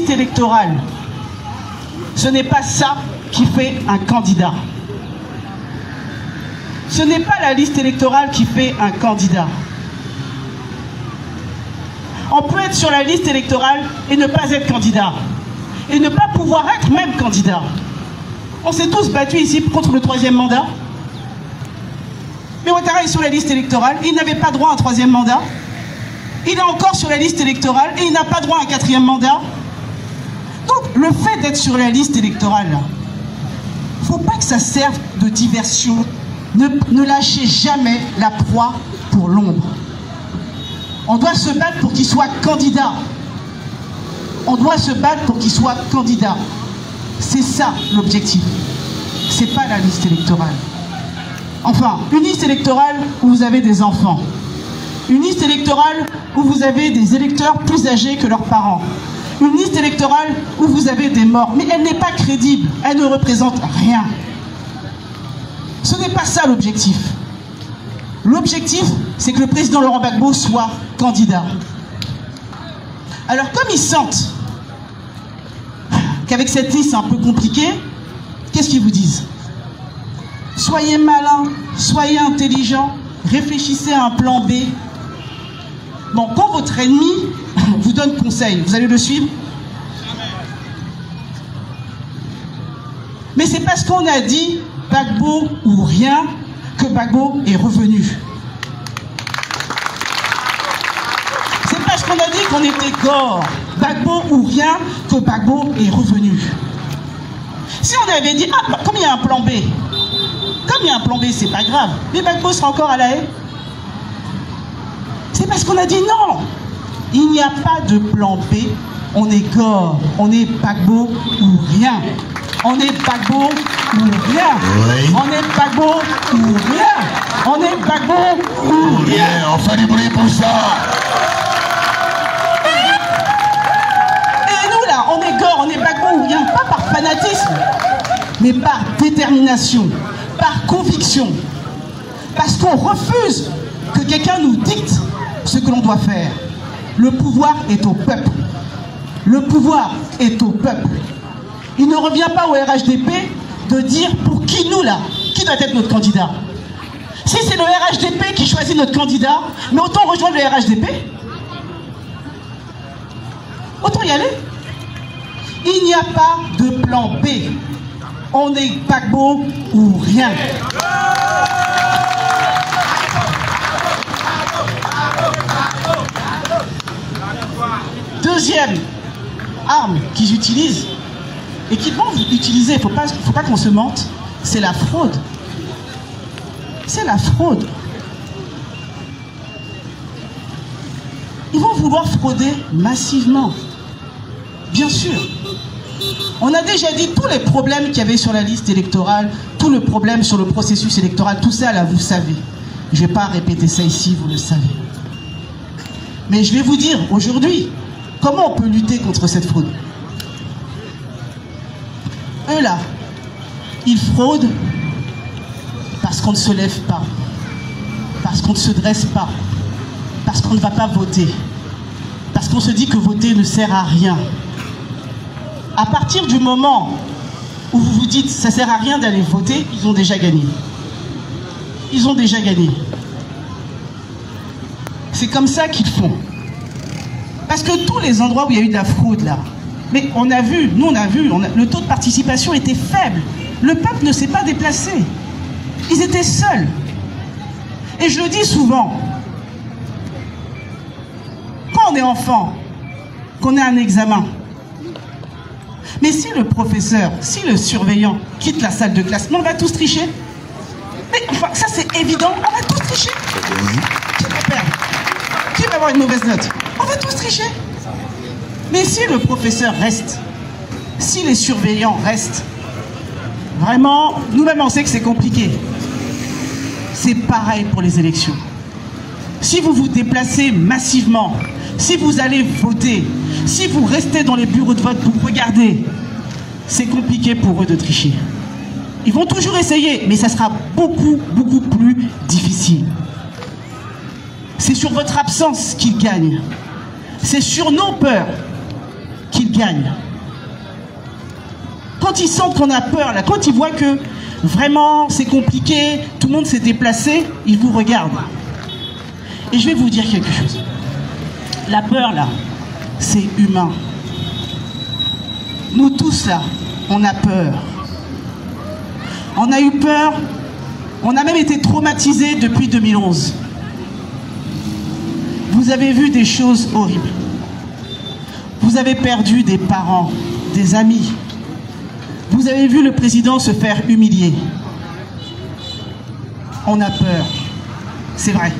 liste électorale, ce n'est pas ça qui fait un candidat. Ce n'est pas la liste électorale qui fait un candidat. On peut être sur la liste électorale et ne pas être candidat. Et ne pas pouvoir être même candidat. On s'est tous battus ici contre le 3e mandat. Mais Ouattara est sur la liste électorale, il n'avait pas droit à un 3e mandat. Il est encore sur la liste électorale et il n'a pas droit à un 4e mandat. Donc le fait d'être sur la liste électorale, il ne faut pas que ça serve de diversion. Ne lâchez jamais la proie pour l'ombre. On doit se battre pour qu'il soit candidat. On doit se battre pour qu'il soit candidat. C'est ça l'objectif. C'est pas la liste électorale. Enfin, une liste électorale où vous avez des enfants. Une liste électorale où vous avez des électeurs plus âgés que leurs parents. Une liste électorale où vous avez des morts. Mais elle n'est pas crédible. Elle ne représente rien. Ce n'est pas ça l'objectif. L'objectif, c'est que le président Laurent Gbagbo soit candidat. Alors, comme ils sentent qu'avec cette liste un peu compliquée, qu'est-ce qu'ils vous disent? Soyez malin, soyez intelligent, réfléchissez à un plan B. Bon, quand votre ennemi vous donne conseil, vous allez le suivre? Mais c'est parce qu'on a dit Gbagbo ou rien que Gbagbo est revenu. C'est parce qu'on a dit qu'on était gore, Gbagbo ou rien, que Gbagbo est revenu. Si on avait dit, ah, comme il y a un plan B, c'est pas grave, mais Gbagbo sera encore à la haie. C'est parce qu'on a dit non, il n'y a pas de plan B, on est gore, on est Gbagbo ou rien. On est Gbagbo ou rien. Oui. On est Gbagbo ou rien. On est Gbagbo ou rien. On fait du bruit pour ça. Et nous là, on est gore, on est Gbagbo ou rien. Pas par fanatisme, mais par détermination, par conviction. Parce qu'on refuse que quelqu'un nous dicte ce que l'on doit faire. Le pouvoir est au peuple. Le pouvoir est au peuple. Il ne revient pas au RHDP de dire pour qui nous là, qui doit être notre candidat. Si c'est le RHDP qui choisit notre candidat, mais autant rejoindre le RHDP. Autant y aller. Il n'y a pas de plan B. On est Gbagbo ou rien. Deuxième arme qu'ils utilisent, et qu'ils vont utiliser, il ne faut pas qu'on se mente, c'est la fraude. C'est la fraude. Ils vont vouloir frauder massivement. Bien sûr. On a déjà dit tous les problèmes qu'il y avait sur la liste électorale, tout le problème sur le processus électoral, tout ça là, vous savez. Je ne vais pas répéter ça ici, vous le savez. Mais je vais vous dire, aujourd'hui, comment on peut lutter contre cette fraude? Eux là, ils fraudent parce qu'on ne se lève pas, parce qu'on ne se dresse pas, parce qu'on ne va pas voter, parce qu'on se dit que voter ne sert à rien. À partir du moment où vous vous dites ça sert à rien d'aller voter, ils ont déjà gagné. Ils ont déjà gagné. C'est comme ça qu'ils font. Parce que tous les endroits où il y a eu de la fraude là, mais on a vu, nous on a vu, le taux de participation était faible. Le peuple ne s'est pas déplacé. Ils étaient seuls. Et je le dis souvent, quand on est enfant, qu'on a un examen, mais si le professeur, si le surveillant quitte la salle de classe, mais on va tous tricher. Mais enfin, ça c'est évident, on va tous tricher. Qui va perdre? Qui va avoir une mauvaise note? On va tous tricher. Mais si le professeur reste, si les surveillants restent, vraiment, nous-mêmes on sait que c'est compliqué. C'est pareil pour les élections. Si vous vous déplacez massivement, si vous allez voter, si vous restez dans les bureaux de vote pour regarder, c'est compliqué pour eux de tricher. Ils vont toujours essayer, mais ça sera beaucoup, beaucoup plus difficile. C'est sur votre absence qu'ils gagnent. C'est sur nos peurs qu'ils gagnent. Quand ils sentent qu'on a peur, là, quand ils voient que vraiment c'est compliqué, tout le monde s'est déplacé, ils vous regardent. Et je vais vous dire quelque chose. La peur, là, c'est humain. Nous tous, là, on a peur. On a eu peur, on a même été traumatisés depuis 2011. Vous avez vu des choses horribles. Vous avez perdu des parents, des amis. Vous avez vu le président se faire humilier. On a peur, c'est vrai.